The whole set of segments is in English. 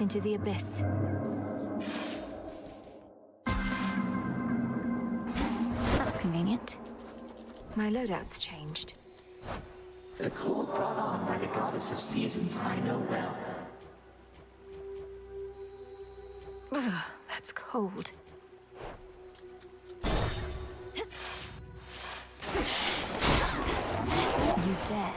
into the abyss. That's convenient. My loadout's changed. The cold brought on by the goddess of seasons I know well. Ugh, that's cold. You dare.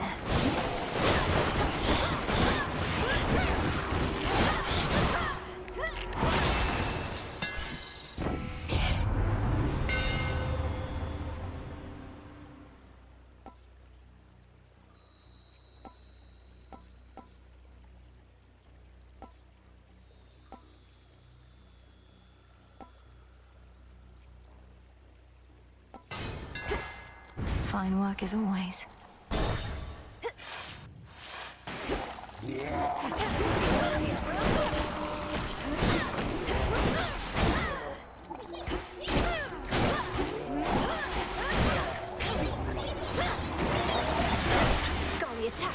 Fine work as always. Golly, attack!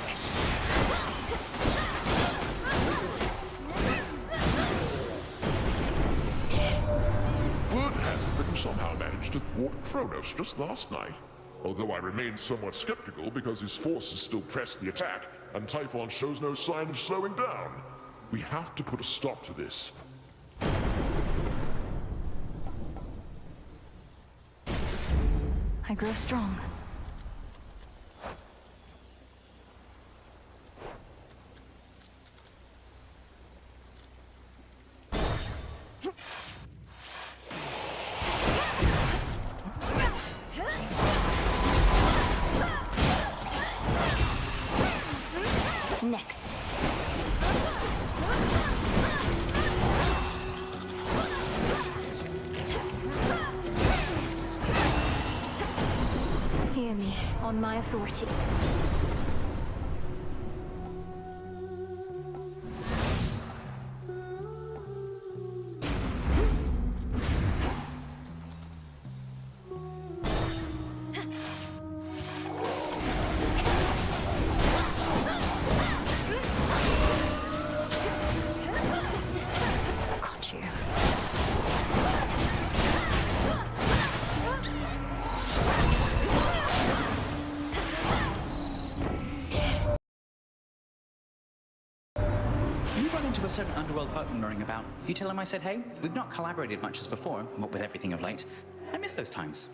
Word has it that you somehow managed to thwart Kronos just last night. Although I remain somewhat skeptical because his forces still press the attack, and Typhon shows no sign of slowing down. We have to put a stop to this. I grow strong. Next. Hear me, on my authority. Got you. You run into a certain underworld partnering about. You tell him I said hey? We've not collaborated much as before, what with everything of late. I miss those times.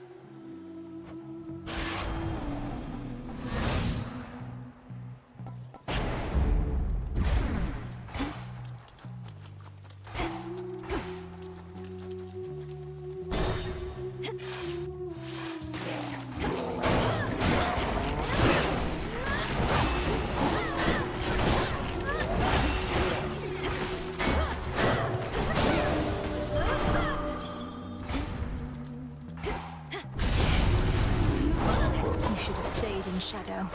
You should have stayed in shadow.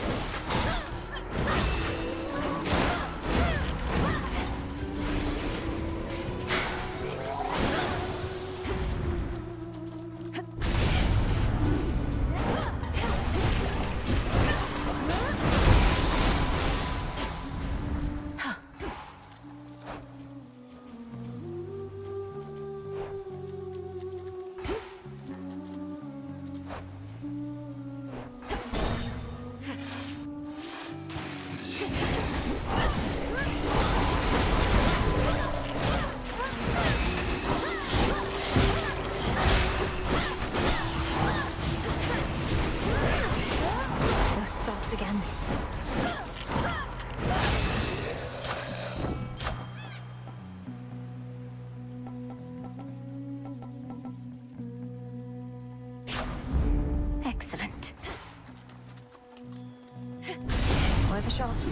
Those spots again. Excellent. Worth a shot.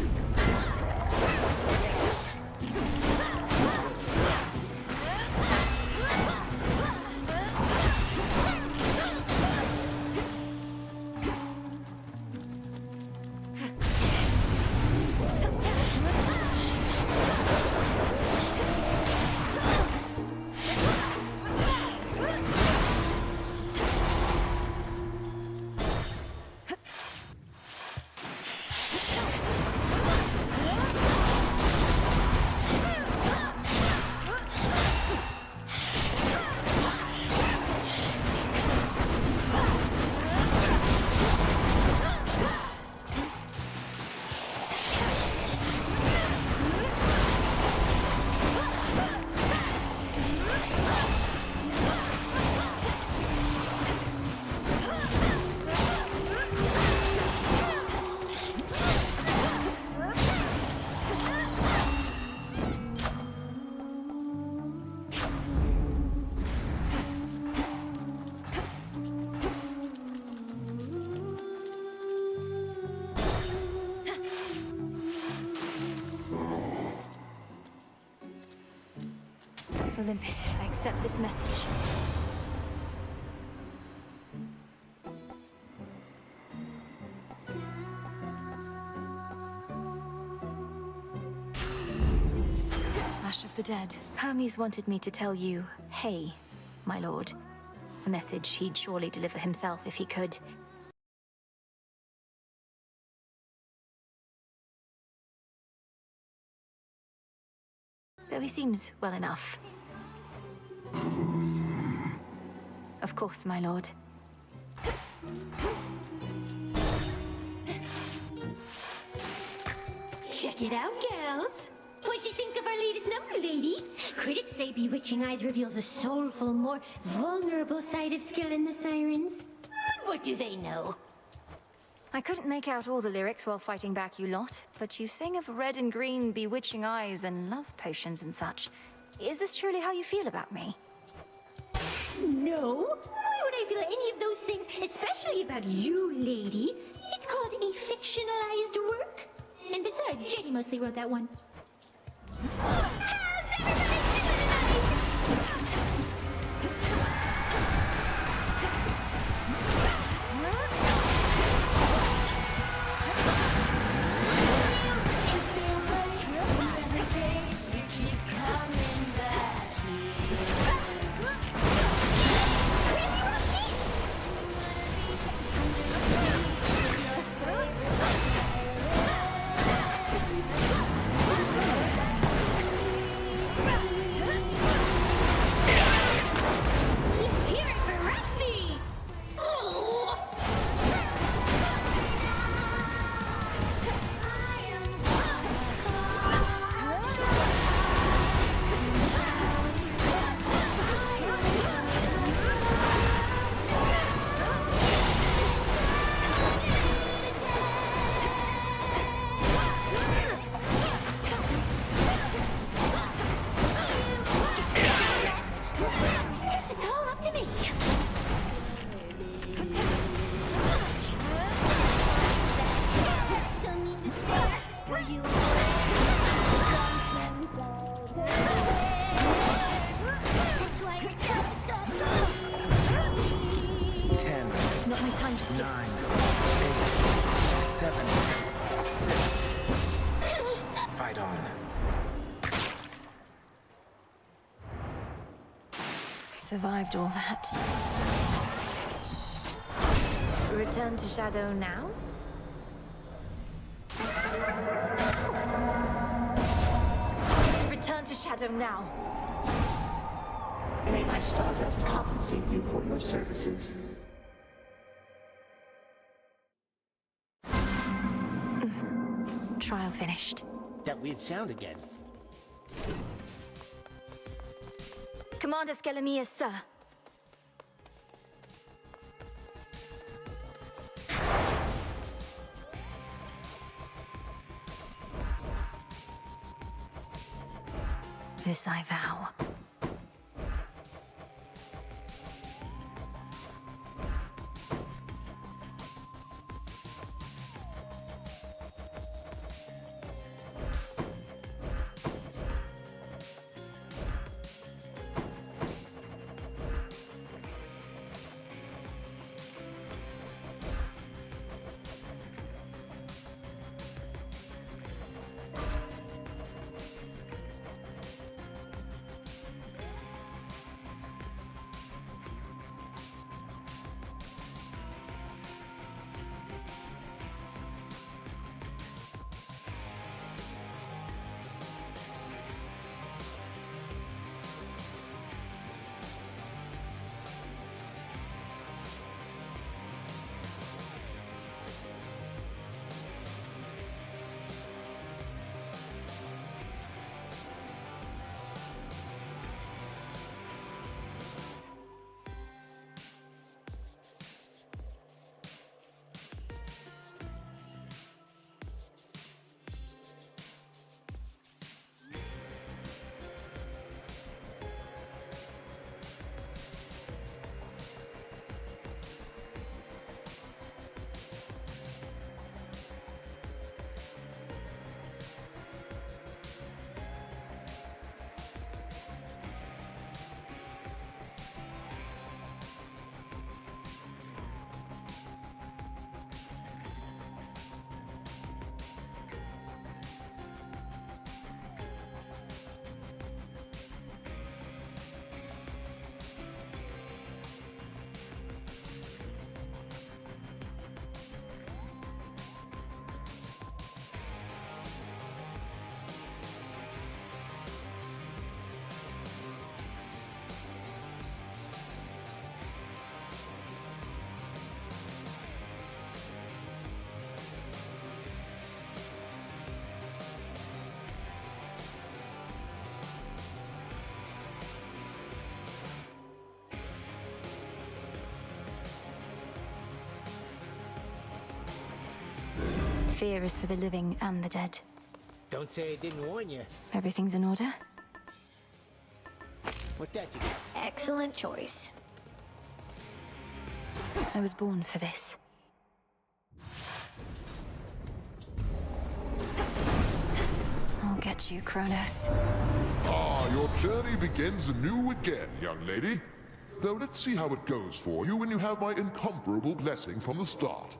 Olympus, I accept this message. Ash of the Dead. Hermes wanted me to tell you, hey, my lord. A message he'd surely deliver himself if he could. Though he seems well enough. Of course, my lord. Check it out, gals. What'd you think of our latest number, lady? Critics say Bewitching Eyes reveals a soulful, more vulnerable side of skill in the Sirens. But what do they know? I couldn't make out all the lyrics while fighting back you lot, but you sing of red and green bewitching eyes and love potions and such. Is this truly how you feel about me? No. Why would I feel any of those things, especially about you, lady? It's called a fictionalized work. And besides, Jenny mostly wrote that one. How's everybody doing tonight? Survived all that. Return to Shadow now? Return to Shadow now. May my Stardust compensate you for your services. Trial finished. That weird sound again. Commander Skelemius, sir. This I vow. fear is for the living and the dead. Don't say I didn't warn you. Everything's in order? What that you got? Excellent choice. I was born for this. I'll get you, Kronos. Ah, your journey begins anew again, young lady. Though let's see how it goes for you when you have my incomparable blessing from the start.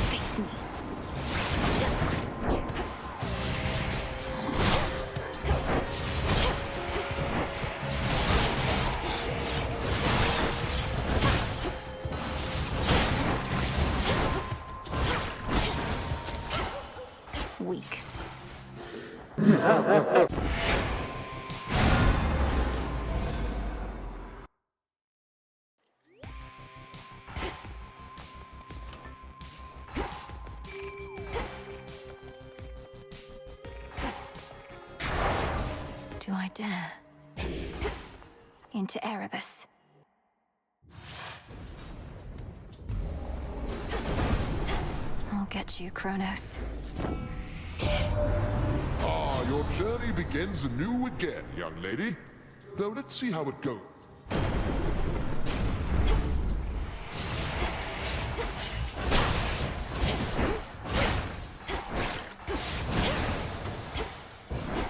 Face me. Weak. Do I dare? Into Erebus. I'll get you, Kronos. Ah, your journey begins anew again, young lady. Though let's see how it goes.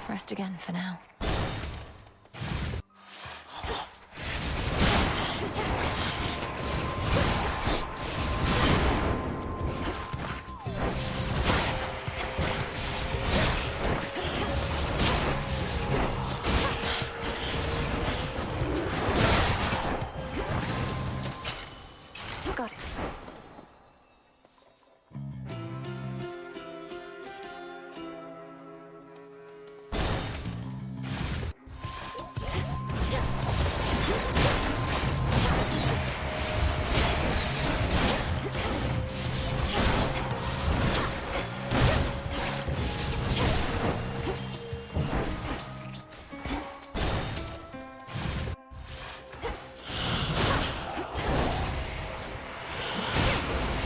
Rest again for now. Got it.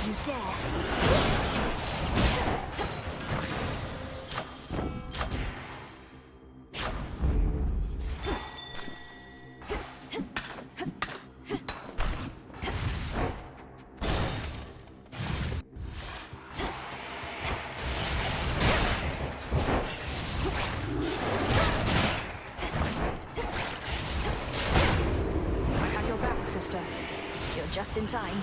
You dare. I have your back, sister. You're just in time.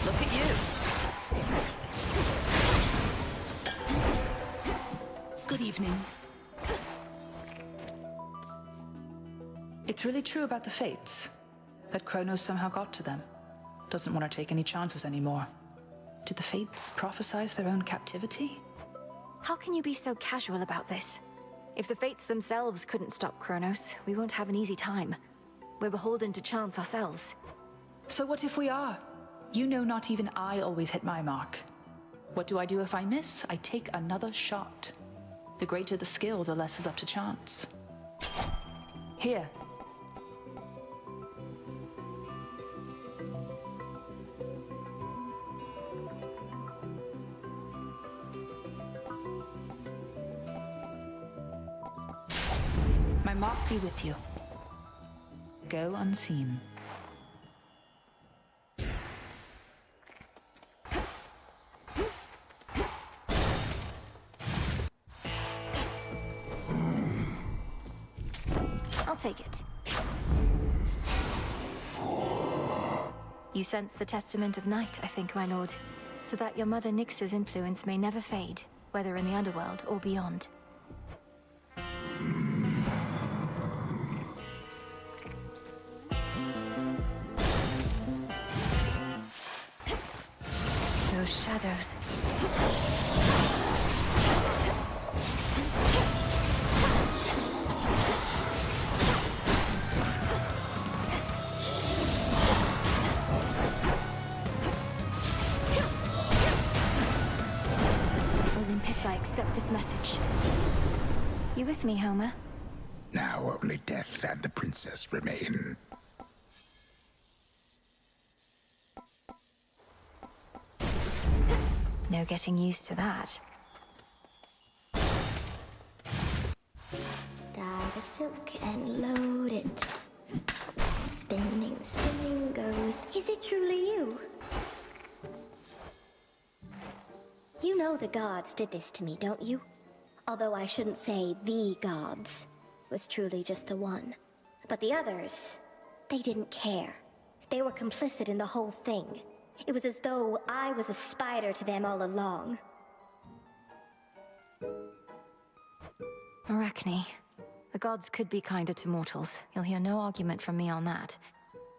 Look at you. Good evening. It's really true about the Fates, that Kronos somehow got to them. Doesn't want to take any chances anymore. Did the Fates prophesize their own captivity? How can you be so casual about this? If the Fates themselves couldn't stop Kronos, we won't have an easy time. We're beholden to chance ourselves. So what if we are? You know not even I always hit my mark. What do I do if I miss? I take another shot. The greater the skill, the less is up to chance. Here. My mark be with you. Go unseen. I'll take it. You sense the testament of night, I think, my lord. So that your mother Nyx's influence may never fade, whether in the underworld or beyond. those shadows. Olympus, I accept this message. You with me, Homer? Now only death and the princess remain. No getting used to that. Dye the silk and load it. Spinning, spinning goes. Is it truly you? You know the gods did this to me, don't you? Although I shouldn't say the gods. Was truly just the one. But the others, they didn't care. They were complicit in the whole thing. It was as though I was a spider to them all along. Arachne. The gods could be kinder to mortals. You'll hear no argument from me on that.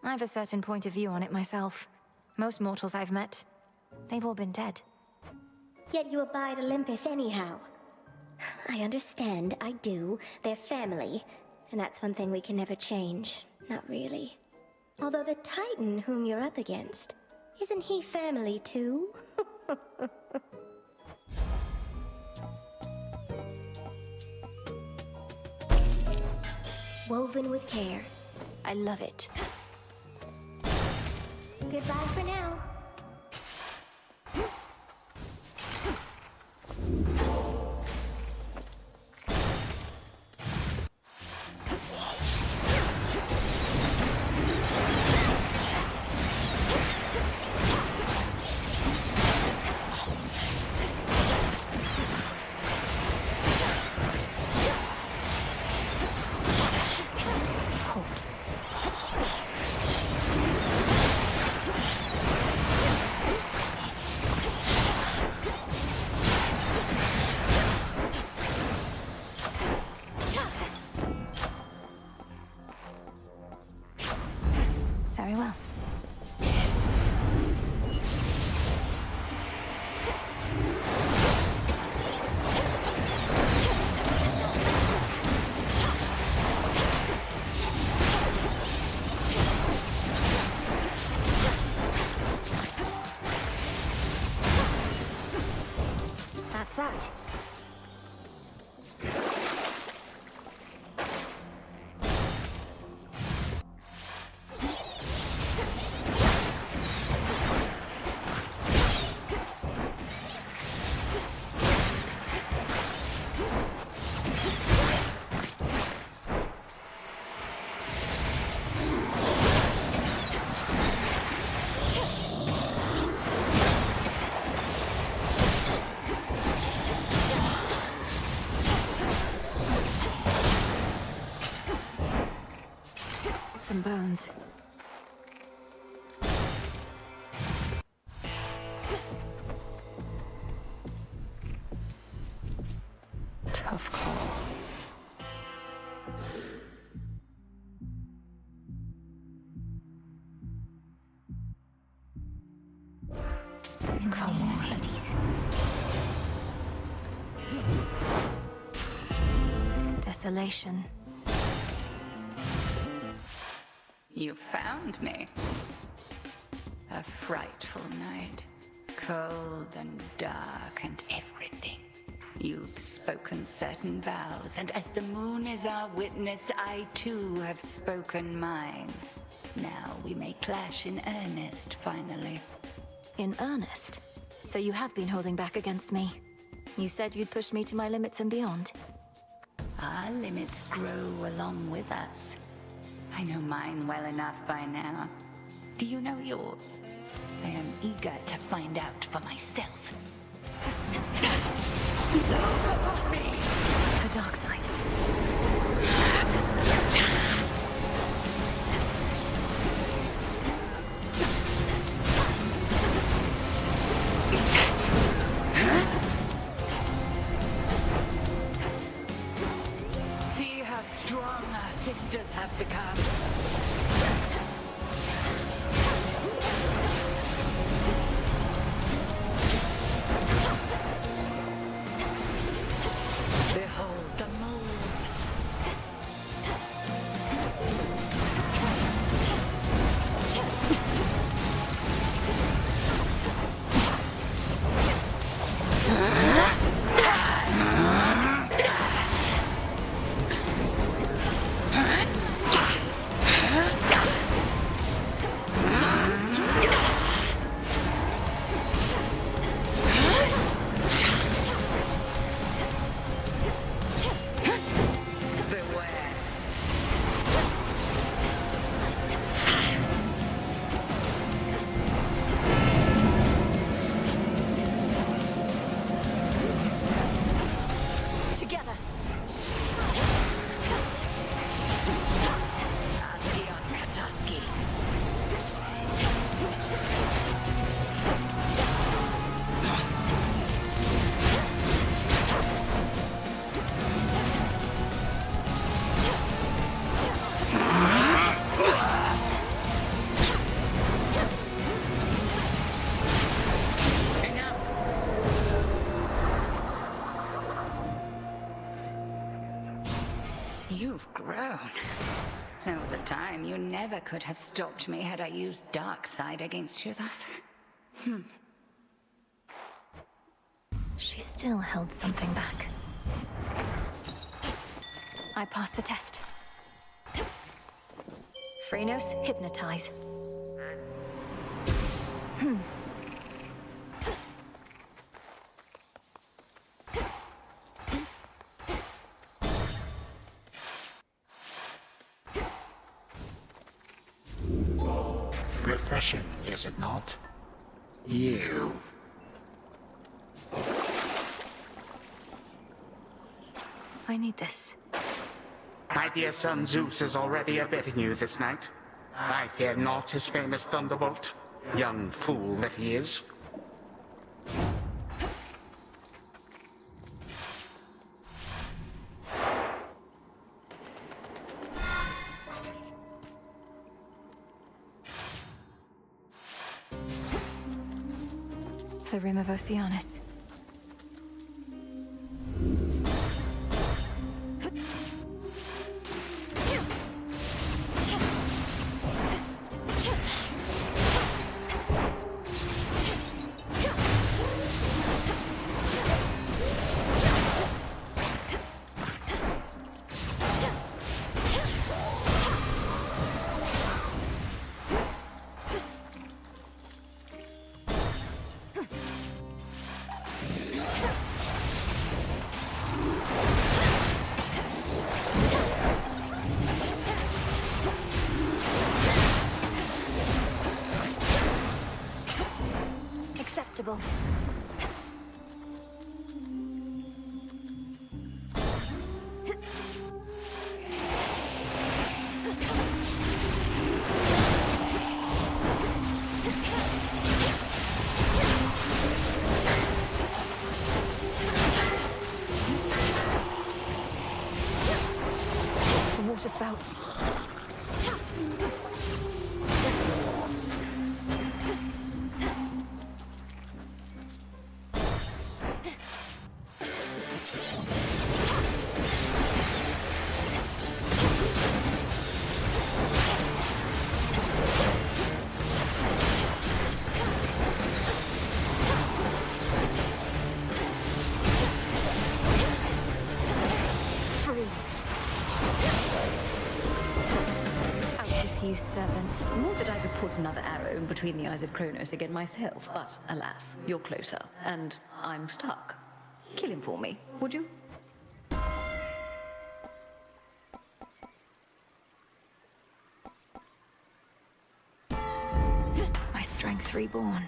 I have a certain point of view on it myself. Most mortals I've met, they've all been dead. Yet you abide Olympus anyhow. I understand, I do. They're family. And that's one thing we can never change. Not really. Although the Titan whom you're up against, isn't he family too? Woven with care. I love it. Goodbye for now. Very well. That's that. Some bones. Tough call. In the name of Hades. Desolation. You found me. A frightful night. Cold and dark and everything. You've spoken certain vows, and as the moon is our witness, I too have spoken mine. Now we may clash in earnest, finally. In earnest? So you have been holding back against me. You said you'd push me to my limits and beyond. Our limits grow along with us. I know mine well enough by now. Do you know yours? I am eager to find out for myself. The dark side. See how strong our sisters have become. grown. There was a time you never could have stopped me had I used dark side against you thus. She still held something back. I passed the test. Phrenos, hypnotize. Refreshing, is it not? You. I need this. My dear son Zeus is already abetting you this night. I fear not his famous thunderbolt. Young fool that he is. The Rim of Oceanus. Acceptable. The water spouts. You servant. Not that I could put another arrow in between the eyes of Kronos again myself, but alas, you're closer, and I'm stuck. Kill him for me, would you? My strength reborn.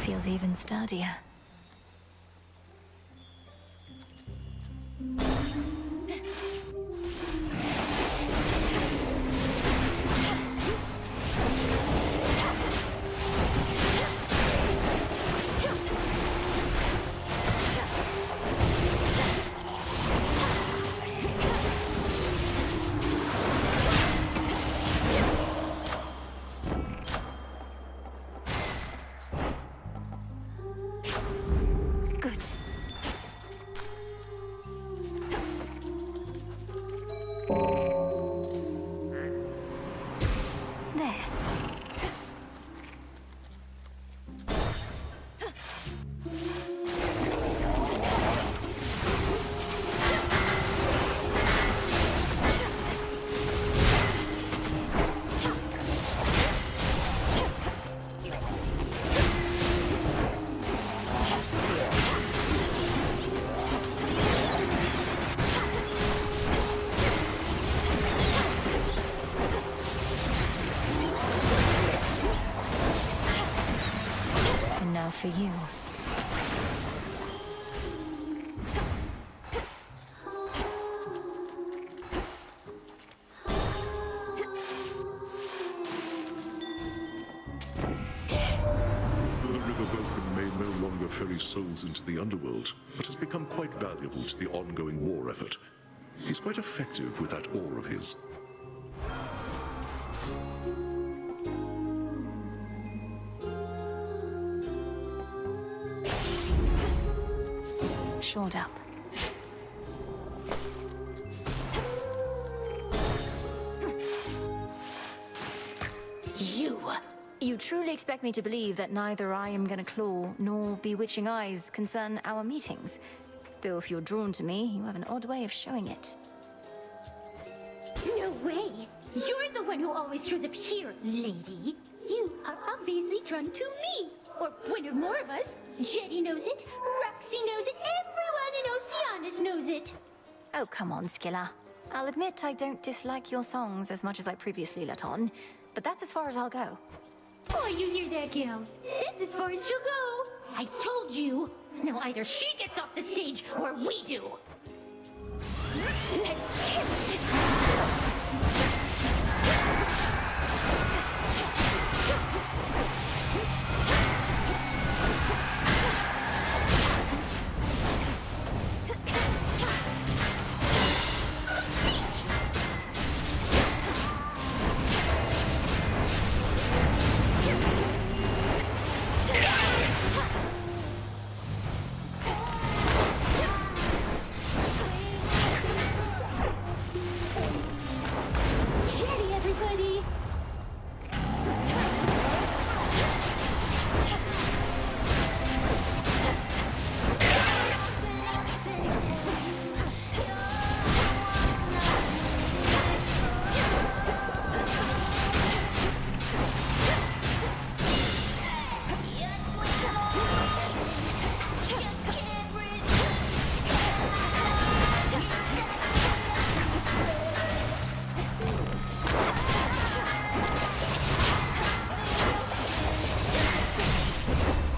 Feels even sturdier. ferry souls into the underworld, but has become quite valuable to the ongoing war effort. He's quite effective with that ore of his. Shored up. You truly expect me to believe that neither I am gonna claw nor bewitching eyes concern our meetings? Though if you're drawn to me, you have an odd way of showing it. No way! You're the one who always shows up here, lady. You are obviously drawn to me. Or one or more of us. Jetty knows it, Roxy knows it, everyone in Oceanus knows it. Oh, come on, Skilla. I'll admit I don't dislike your songs as much as I previously let on, but that's as far as I'll go. Oh, you hear that, gals? That's as far as she'll go. I told you. Now either she gets off the stage or we do. Let's kill it. Jetty, everybody!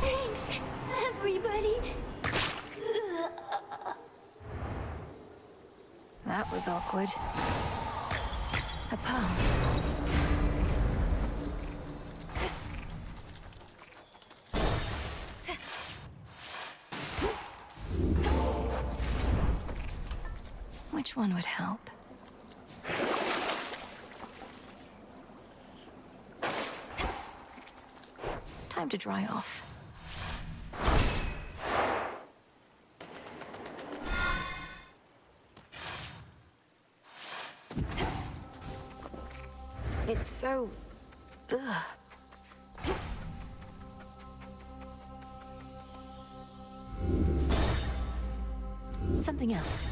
Thanks, everybody. That was awkward. A pearl. Which one would help? Time to dry off. It's so... ugh. Something else.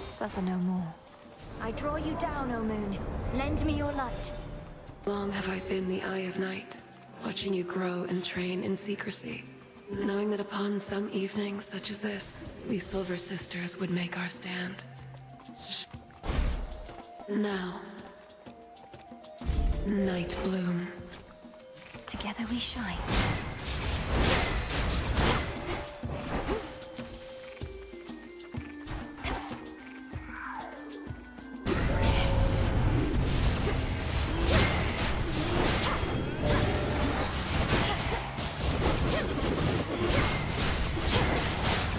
Suffer no more. I draw you down, O moon. Lend me your light. Long have I been the Eye of Night, watching you grow and train in secrecy, knowing that upon some evening such as this, we Silver Sisters would make our stand. Now, Night Bloom. Together we shine.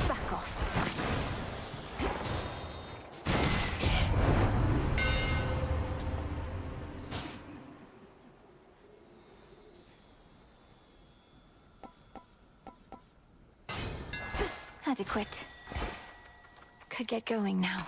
Back off. Adequate. Could get going now.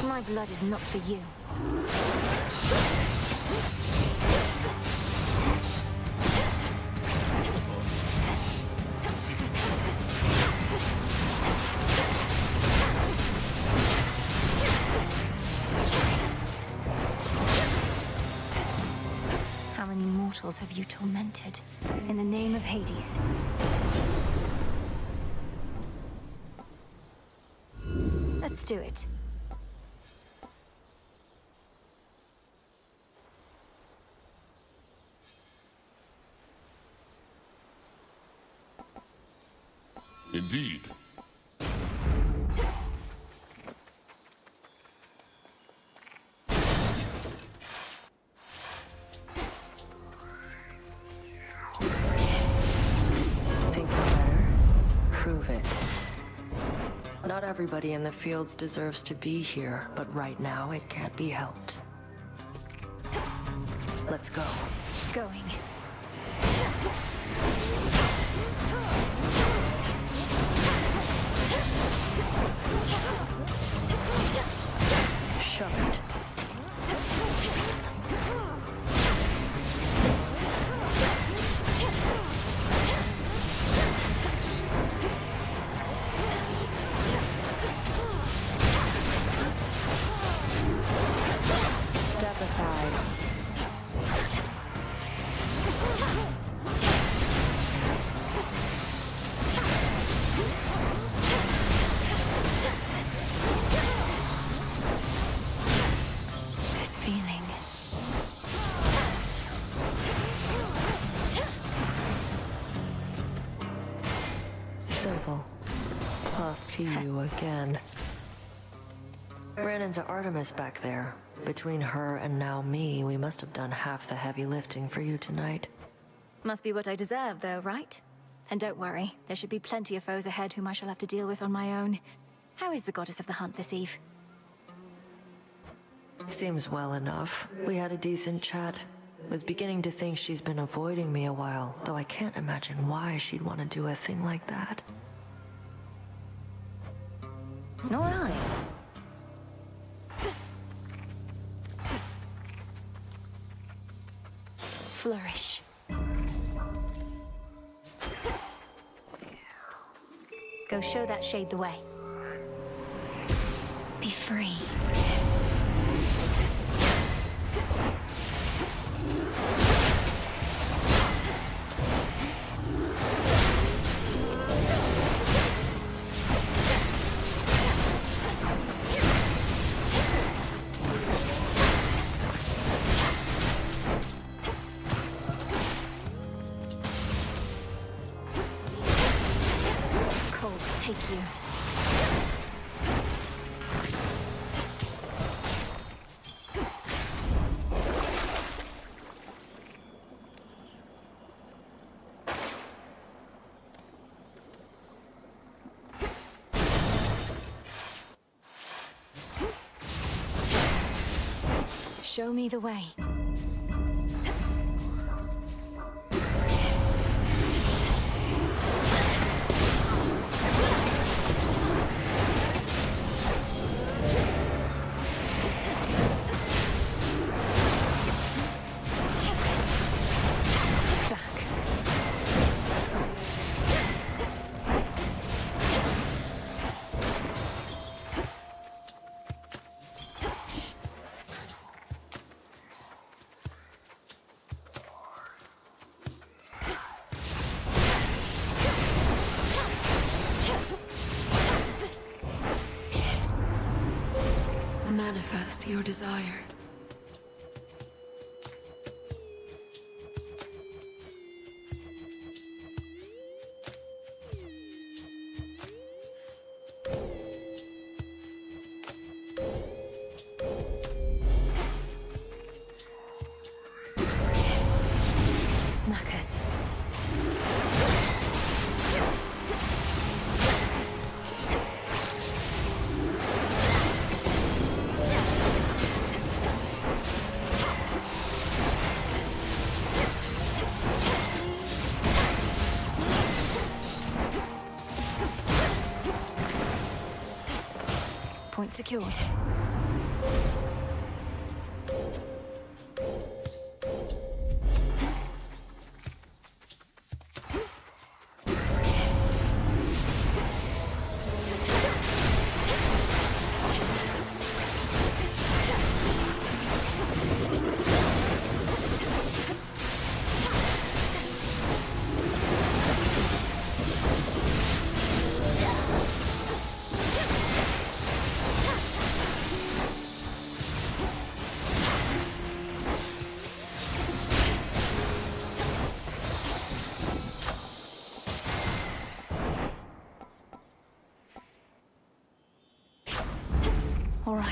My blood is not for you. mortals have you tormented? In the name of Hades. Let's do it. Indeed. Think you're better? Prove it. Not everybody in the fields deserves to be here, but right now it can't be helped. Let's go. Going. Shove it. Step aside. This feeling. Simple. Lost to you again. Ran into Artemis back there. Between her and now me, we must have done half the heavy lifting for you tonight. Must be what I deserve, though, right? And don't worry, there should be plenty of foes ahead whom I shall have to deal with on my own. How is the goddess of the hunt this eve? Seems well enough. We had a decent chat. Was beginning to think she's been avoiding me a while, though I can't imagine why she'd want to do a thing like that. Nor I. Flourish. Go show that shade the way. Be free. Cold, take you. Show me the way. Manifest your desire. Smackers. Point secured.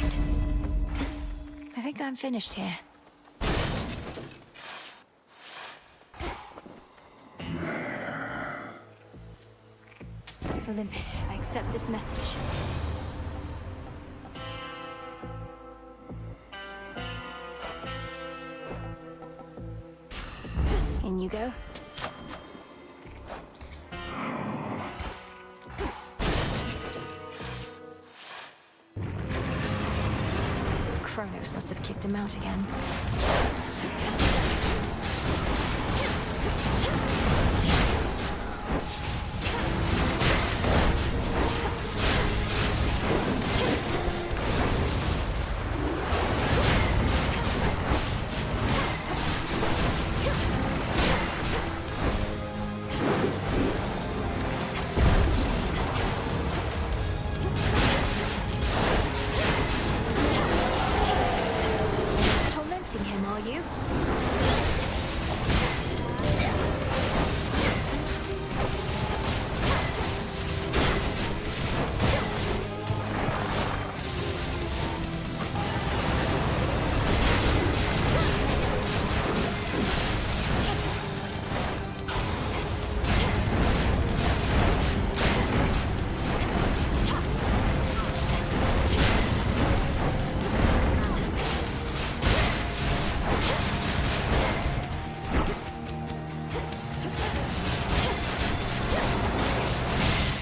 right. I think I'm finished here. Olympus, I accept this message. In you go. Kronos must have kicked him out again. Tormenting him, are you?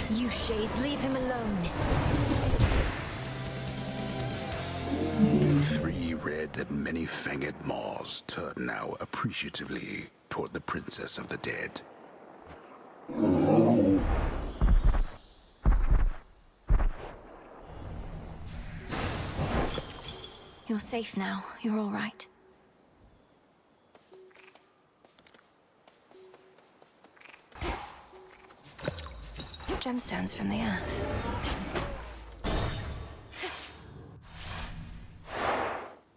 You shades, leave him alone. 3 red and many-fanged maws turn now appreciatively toward the Princess of the Dead. You're safe now. You're all right. Gemstones from the earth.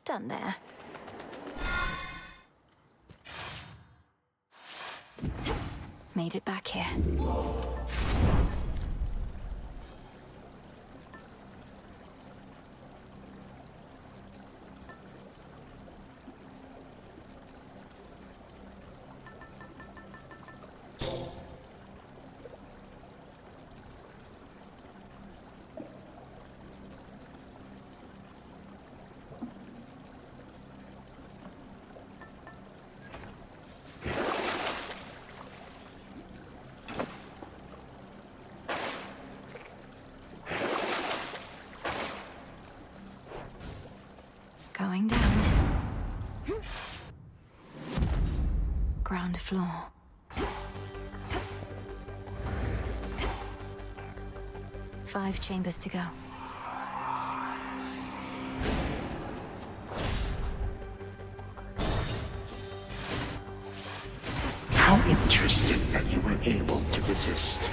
Done there. Made it back here. Going down. Ground floor. Five chambers to go. How interesting that you were able to resist.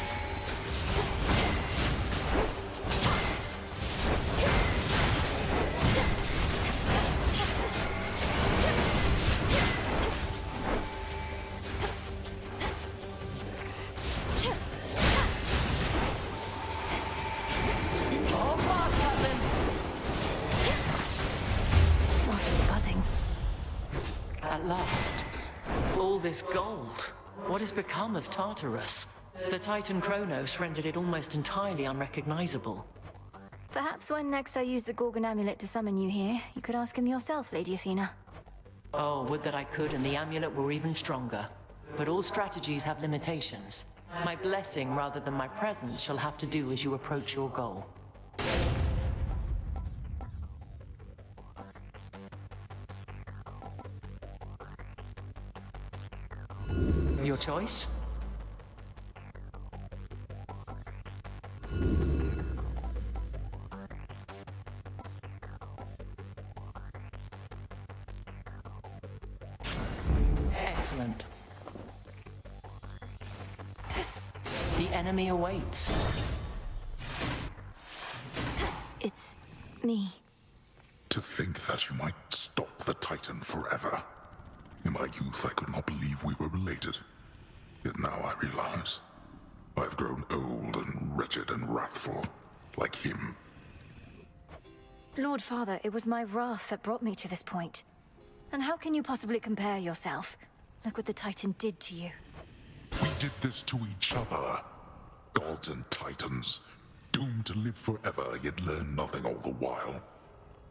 At last. All this gold. What has become of Tartarus? The Titan Kronos rendered it almost entirely unrecognizable. Perhaps when next I use the Gorgon amulet to summon you here, you could ask him yourself, Lady Athena. Oh, would that I could and the amulet were even stronger. But all strategies have limitations. My blessing rather than my presence shall have to do as you approach your goal. Your choice? Excellent. The enemy awaits. It's me. To think that you might stop the Titan forever. In my youth, I could not believe we were related. Yet now I realize I've grown old and wretched and wrathful, like him. Lord Father, it was my wrath that brought me to this point. And how can you possibly compare yourself? Look what the Titan did to you. We did this to each other. Gods and Titans, doomed to live forever, yet learn nothing all the while.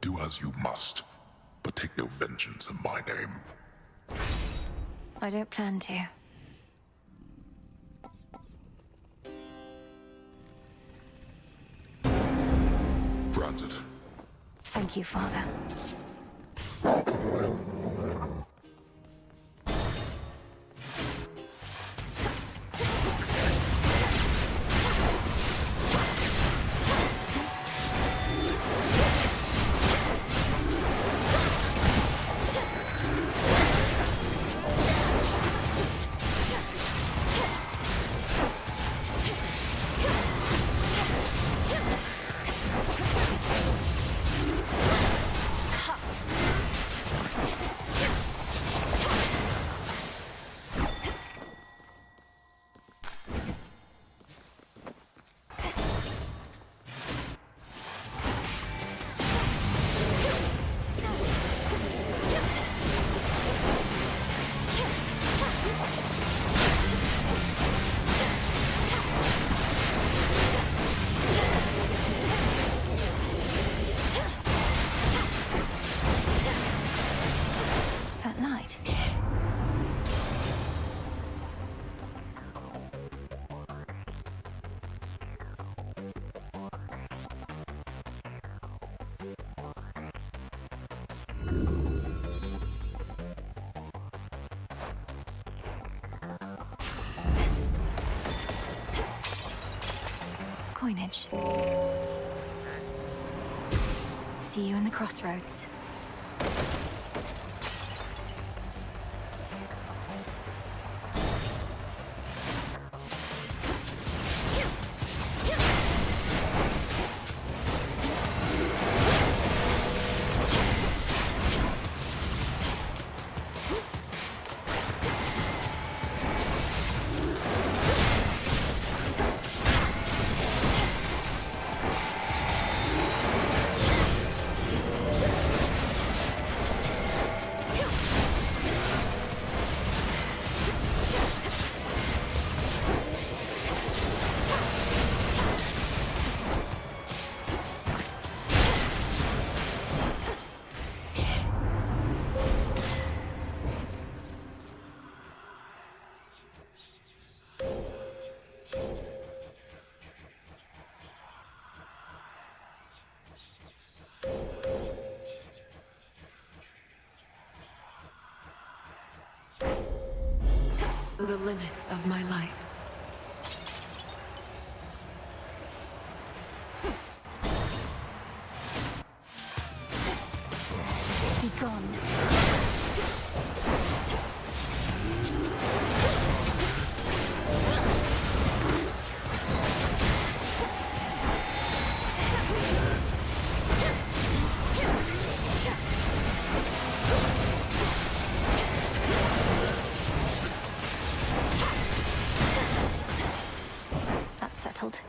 Do as you must, but take no vengeance in my name. I don't plan to. Granted. Thank you, Father. That night. Coinage. See you in the crossroads. The limits of my light. Be gone. That's settled.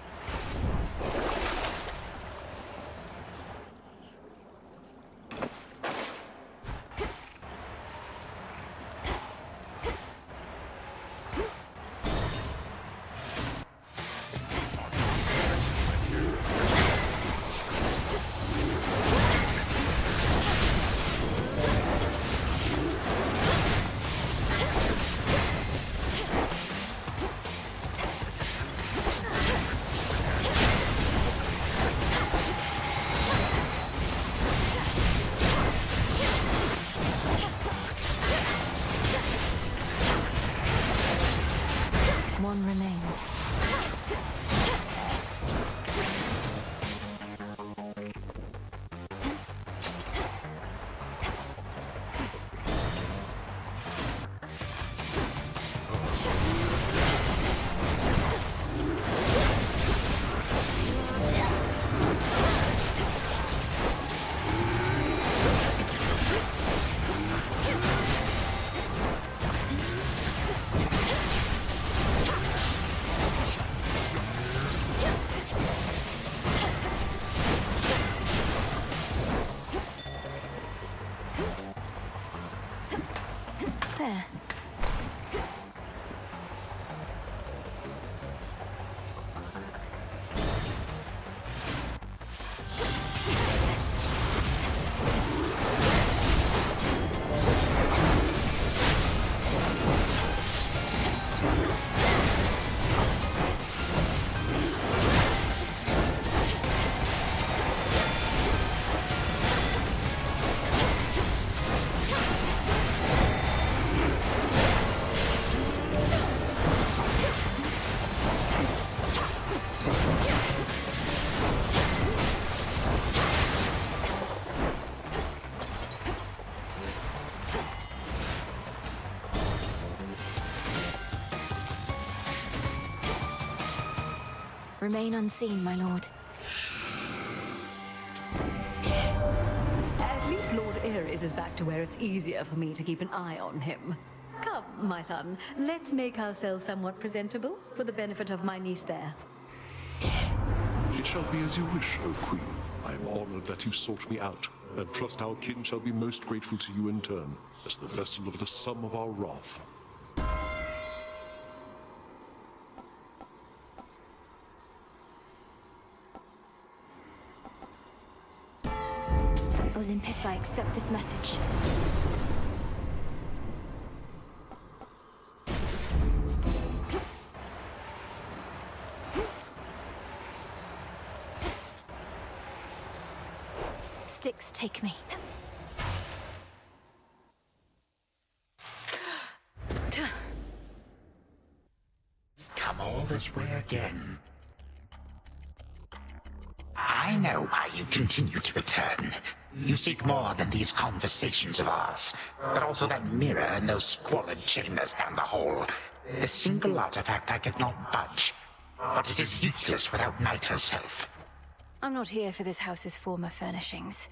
Remain unseen, my lord. At least Lord Ares is back to where it's easier for me to keep an eye on him. Come, my son, let's make ourselves somewhat presentable for the benefit of my niece there. It shall be as you wish, O Queen. I am honored that you sought me out, and trust our kin shall be most grateful to you in turn, as the vessel of the sum of our wrath. Olympus, I accept this message. Styx, take me. Come all this way again. I know why you continue to return. You seek more than these conversations of ours, but also that mirror and those squalid chambers down the hall. The single artifact I could not budge, but it is useless without Night herself. I'm not here for this house's former furnishings.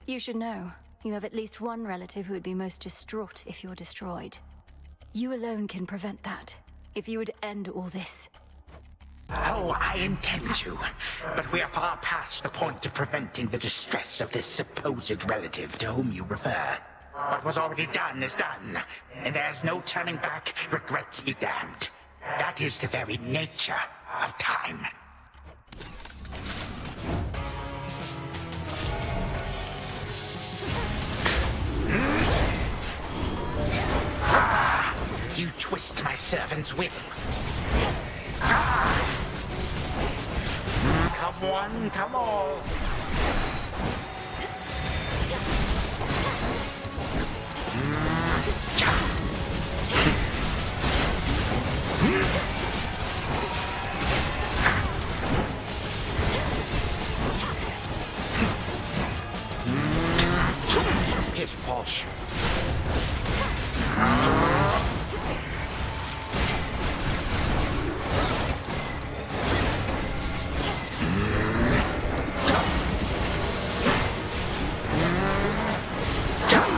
You should know, you have at least one relative who would be most distraught if you're destroyed. You alone can prevent that, if you would end all this. Oh, I intend to, but we are far past the point of preventing the distress of this supposed relative to whom you refer. What was already done is done, and there's no turning back, regrets be damned. That is the very nature of time. You twist my servant's will. Come one, come all. Pish posh.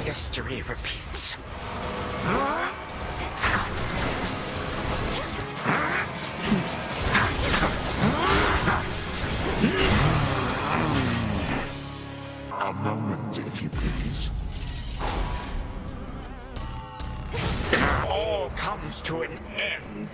History repeats. A moment, if you please. All comes to an end.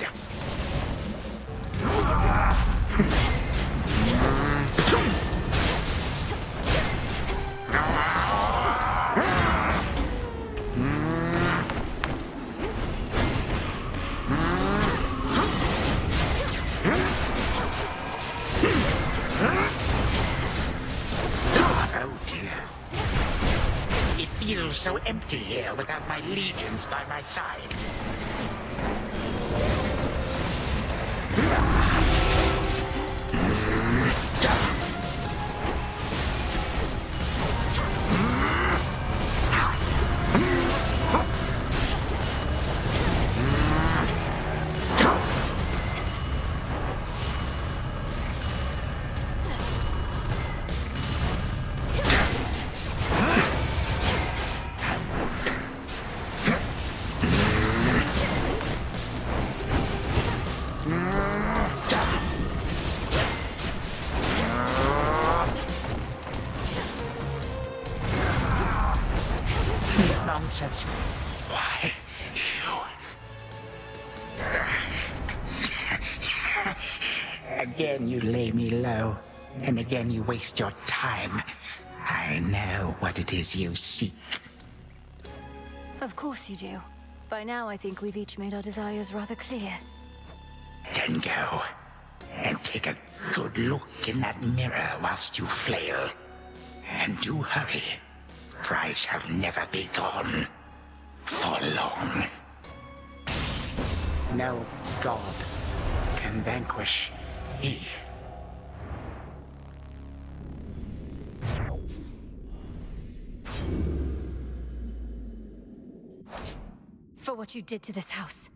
Feels so empty here without my legions by my side. Nonsense. Why, you... Again you lay me low, and again you waste your time. I know what it is you seek. Of course you do. By now I think we've each made our desires rather clear. Then go, and take a good look in that mirror whilst you flail. And do hurry, for I shall never be gone for long. No god can vanquish me. For what you did to this house.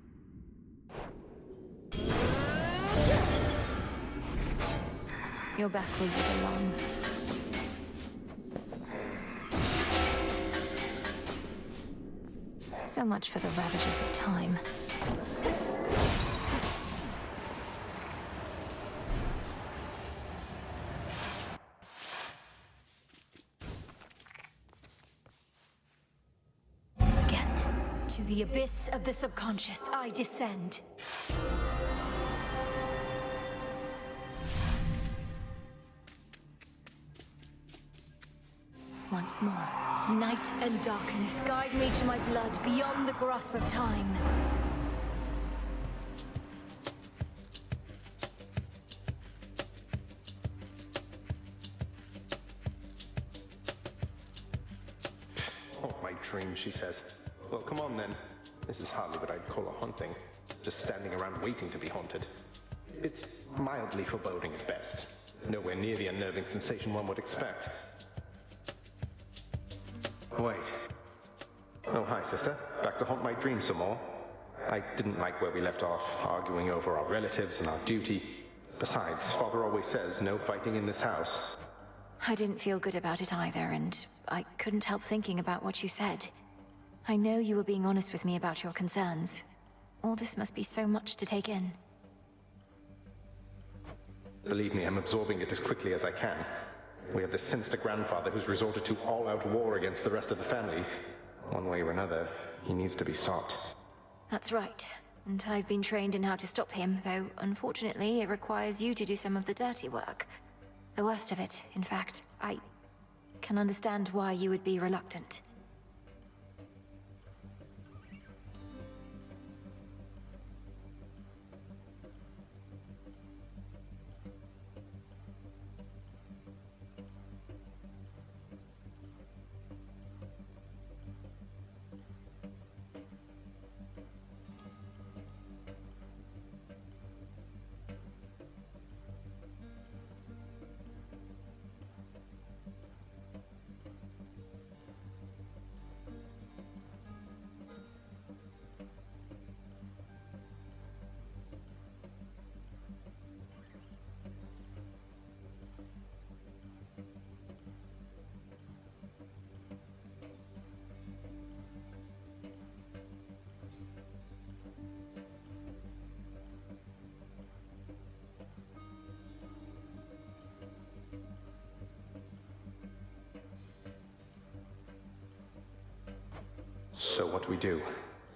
You're back where you belong. So much for the ravages of time. Again, to the abyss of the subconscious, I descend. Once more, night and darkness guide me to my blood beyond the grasp of time. Oh, my dream, she says. Well, come on then. This is hardly what I'd call a haunting. Just standing around waiting to be haunted. It's mildly foreboding at best. Nowhere near the unnerving sensation one would expect. Wait. Oh, hi, sister. Back to haunt my dreams some more? I didn't like where we left off, arguing over our relatives and our duty. Besides, Father always says no fighting in this house. I didn't feel good about it either, and I couldn't help thinking about what you said. I know you were being honest with me about your concerns. All this must be so much to take in. Believe me, I'm absorbing it as quickly as I can. We have this sinister grandfather who's resorted to all-out war against the rest of the family. One way or another, he needs to be stopped. That's right. And I've been trained in how to stop him, though unfortunately it requires you to do some of the dirty work. The worst of it, in fact. I can understand why you would be reluctant. So what do we do?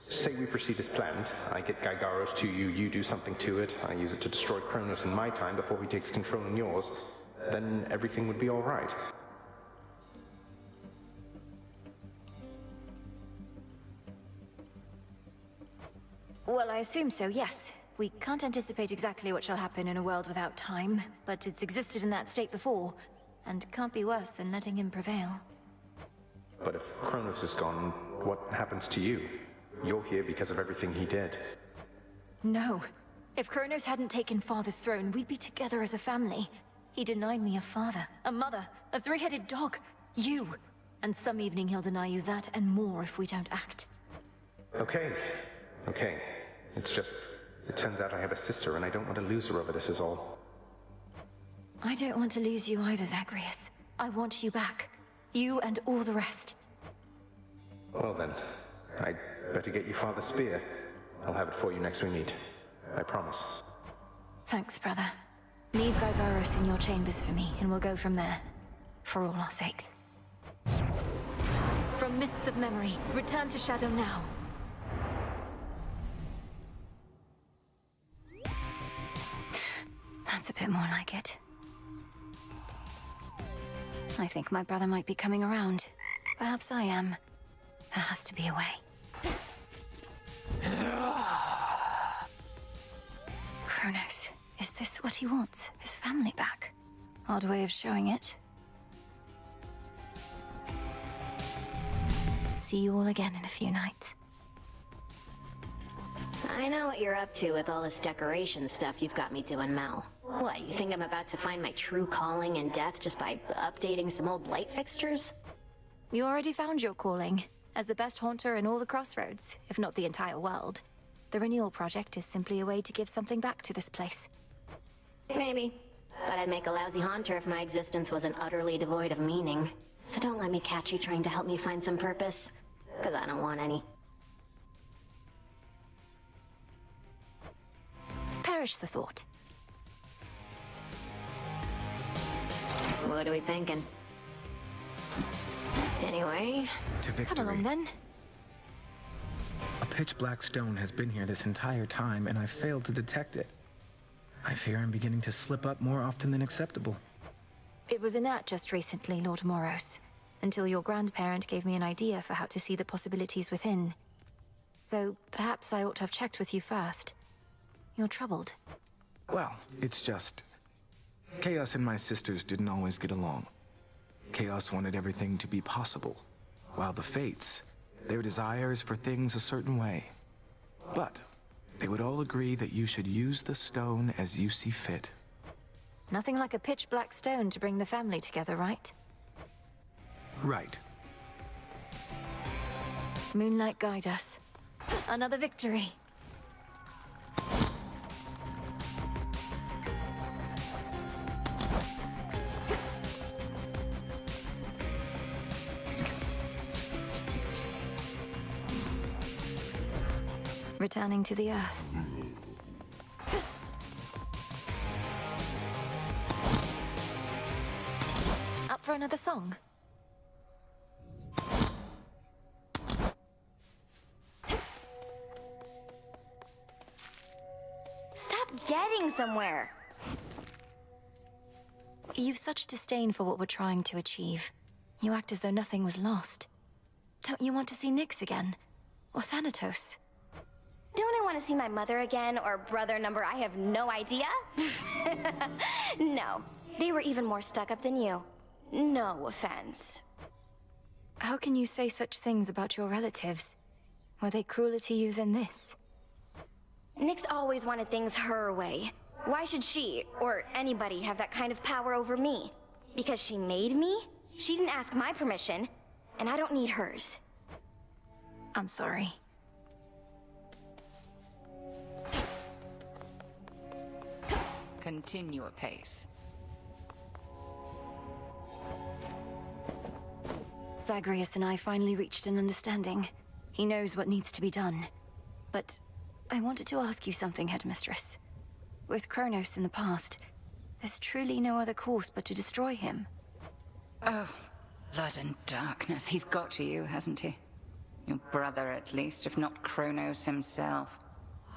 Say we proceed as planned. I get Gygaros to you, you do something to it, I use it to destroy Kronos in my time before he takes control in yours. Then everything would be all right. Well, I assume so, yes. We can't anticipate exactly what shall happen in a world without time, but it's existed in that state before, and can't be worse than letting him prevail. But if Kronos is gone, what happens to you? You're here because of everything he did. No. If Kronos hadn't taken Father's throne, we'd be together as a family. He denied me a father, a mother, a three-headed dog, you. And some evening he'll deny you that and more if we don't act. Okay. It's just, it turns out I have a sister and I don't want to lose her over this is all. I don't want to lose you either, Zagreus. I want you back. You and all the rest. Well then, I'd better get you Father's spear. I'll have it for you next we meet. I promise. Thanks, brother. Leave Gygaros in your chambers for me, and we'll go from there. For all our sakes. From mists of memory, return to Shadow now. That's a bit more like it. I think my brother might be coming around. Perhaps I am. There has to be a way. Kronos, is this what he wants? His family back? Odd way of showing it. See you all again in a few nights. I know what you're up to with all this decoration stuff you've got me doing, Mal. What, you think I'm about to find my true calling in death just by updating some old light fixtures? You already found your calling, as the best haunter in all the Crossroads, if not the entire world. The Renewal Project is simply a way to give something back to this place. Maybe. But I'd make a lousy haunter if my existence wasn't utterly devoid of meaning. So don't let me catch you trying to help me find some purpose, because I don't want any. Perish the thought. What are we thinking? Anyway, To victory. Come along then. A pitch black stone has been here this entire time, and I failed to detect it. I fear I'm beginning to slip up more often than acceptable. It was inert just recently, Lord Moros, until your grandparent gave me an idea for how to see the possibilities within. Though perhaps I ought to have checked with you first. You're troubled. Well, it's just... Chaos and my sisters didn't always get along. Chaos wanted everything to be possible, while the Fates, their desire is for things a certain way. But they would all agree that you should use the stone as you see fit. Nothing like a pitch black stone to bring the family together, right? Right. Moonlight guide us. Another victory. Returning to the earth. Up for another song? Stop getting somewhere. You've such disdain for what we're trying to achieve. You act as though nothing was lost. Don't you want to see Nyx again? Or Thanatos? Don't I want to see my mother again, or brother number I have no idea? No, they were even more stuck up than you. No offense. How can you say such things about your relatives? Were they crueler to you than this? Nyx always wanted things her way. Why should she, or anybody, have that kind of power over me? Because she made me? She didn't ask my permission, and I don't need hers. I'm sorry. Continue apace. Zagreus and I finally reached an understanding. He knows what needs to be done. But I wanted to ask you something, Headmistress. With Kronos in the past, there's truly no other course but to destroy him. Oh, blood and darkness. He's got to you, hasn't he? Your brother, at least, if not Kronos himself.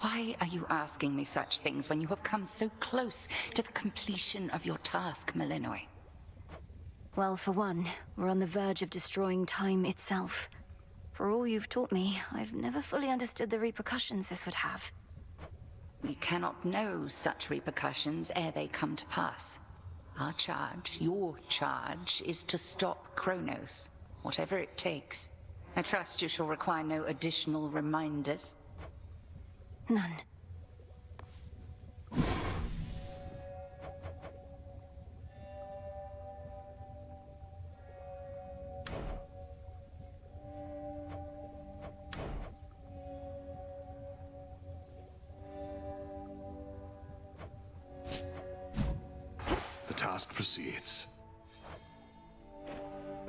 Why are you asking me such things when you have come so close to the completion of your task, Malinois? Well, for one, we're on the verge of destroying time itself. For all you've taught me, I've never fully understood the repercussions this would have. We cannot know such repercussions ere they come to pass. Our charge, your charge, is to stop Kronos, whatever it takes. I trust you shall require no additional reminders. None. The task proceeds.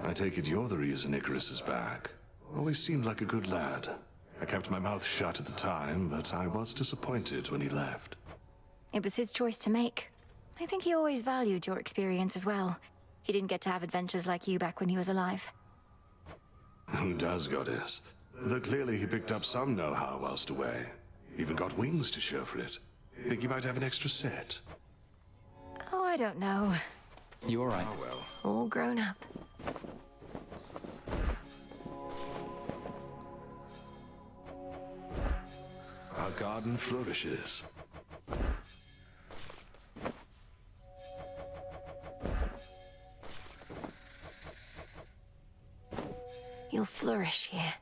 I take it you're the reason Icarus is back. Always seemed like a good lad. I kept my mouth shut at the time, but I was disappointed when he left. It was his choice to make. I think he always valued your experience as well. He didn't get to have adventures like you back when he was alive. Who does, Goddess? Though clearly he picked up some know-how whilst away. Even got wings to show for it. Think you might have an extra set? Oh, I don't know. You all right? Oh, well. All grown up. Our garden flourishes. You'll flourish here.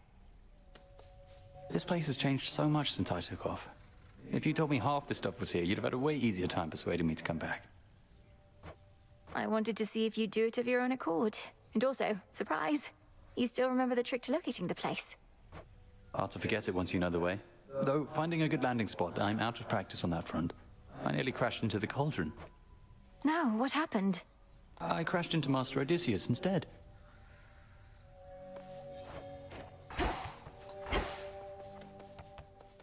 This place has changed so much since I took off. If you told me half the stuff was here, you'd have had a way easier time persuading me to come back. I wanted to see if you'd do it of your own accord. And also, surprise, you still remember the trick to locating the place. Hard to forget it once you know the way. Though, finding a good landing spot, I'm out of practice on that front. I nearly crashed into the cauldron. No, what happened? I crashed into Master Odysseus instead.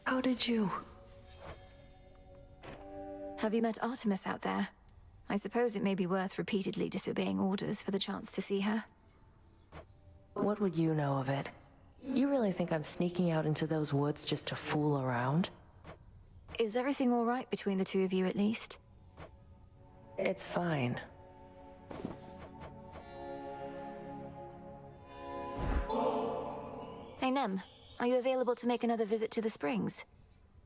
How did you? Have you met Artemis out there? I suppose it may be worth repeatedly disobeying orders for the chance to see her. What would you know of it? You really think I'm sneaking out into those woods just to fool around? Is everything all right between the two of you, at least? It's fine. Hey, Nem, are you available to make another visit to the springs?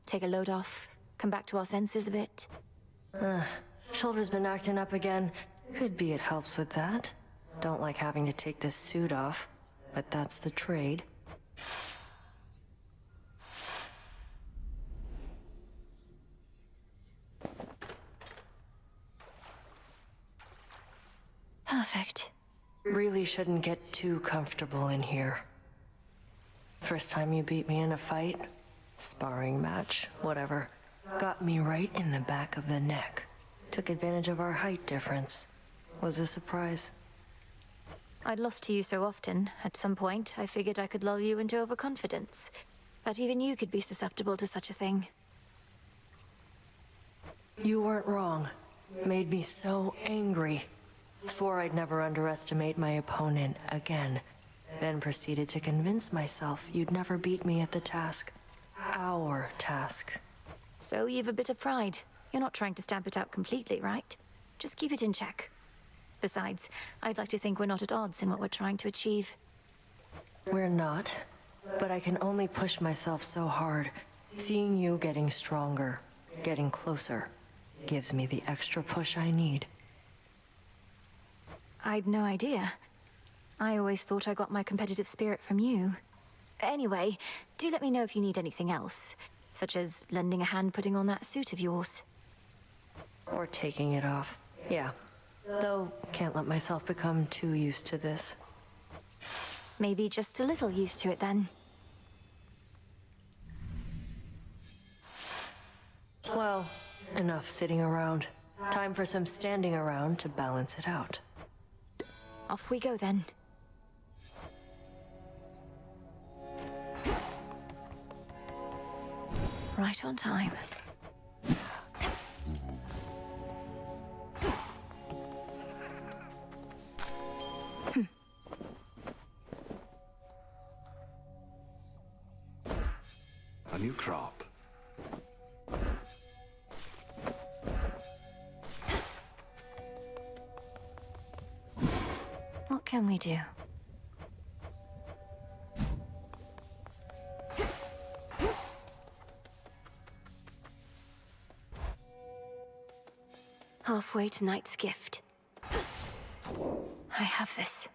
Take a load off, come back to our senses a bit? Shoulder's been acting up again. Could be it helps with that. Don't like having to take this suit off, but that's the trade. Perfect. Really shouldn't get too comfortable in here. First time you beat me in a fight, sparring match, whatever, got me right in the back of the neck. Took advantage of our height difference. Was a surprise. I'd lost to you so often, at some point, I figured I could lull you into overconfidence. That even you could be susceptible to such a thing. You weren't wrong. Made me so angry. Swore I'd never underestimate my opponent again. Then proceeded to convince myself you'd never beat me at the task. Our task. So you've a bit of pride. You're not trying to stamp it out completely, right? Just keep it in check. Besides, I'd like to think we're not at odds in what we're trying to achieve. We're not. But I can only push myself so hard. Seeing you getting stronger, getting closer, gives me the extra push I need. I'd no idea. I always thought I got my competitive spirit from you. Anyway, do let me know if you need anything else, such as lending a hand putting on that suit of yours. Or taking it off. Yeah. Though, can't let myself become too used to this. Maybe just a little used to it then. Well, enough sitting around. Time for some standing around to balance it out. Off we go then. Right on time. A new crop. What can we do? Halfway to Knight's Gift. I have this.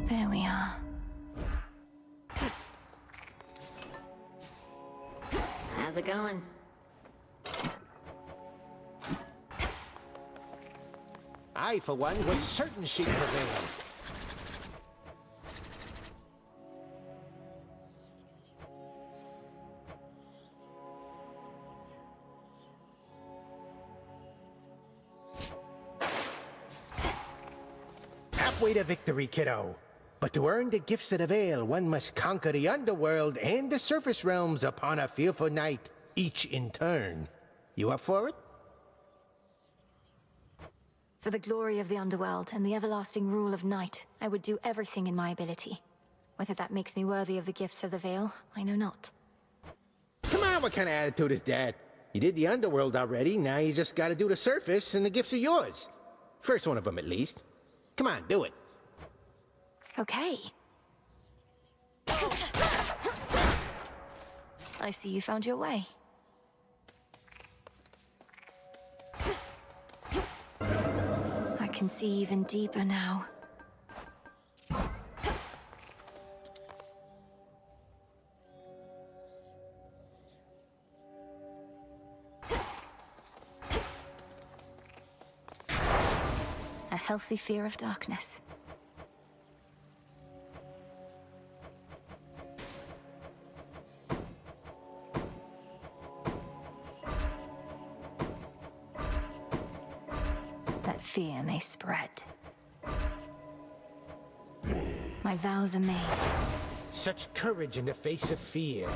There we are. How's it going? I, for one, was certain she'd prevail. Halfway to victory, kiddo. But to earn the gifts of the Veil, one must conquer the underworld and the surface realms upon a fearful night, each in turn. You up for it? For the glory of the underworld and the everlasting rule of Night, I would do everything in my ability. Whether that makes me worthy of the gifts of the Veil, I know not. Come on, what kind of attitude is that? You did the underworld already, now you just gotta do the surface, and the gifts are yours. First one of them, at least. Come on, do it. Okay. I see you found your way. I can see even deeper now. healthy fear of darkness. That fear may spread. My vows are made. Such courage in the face of fear.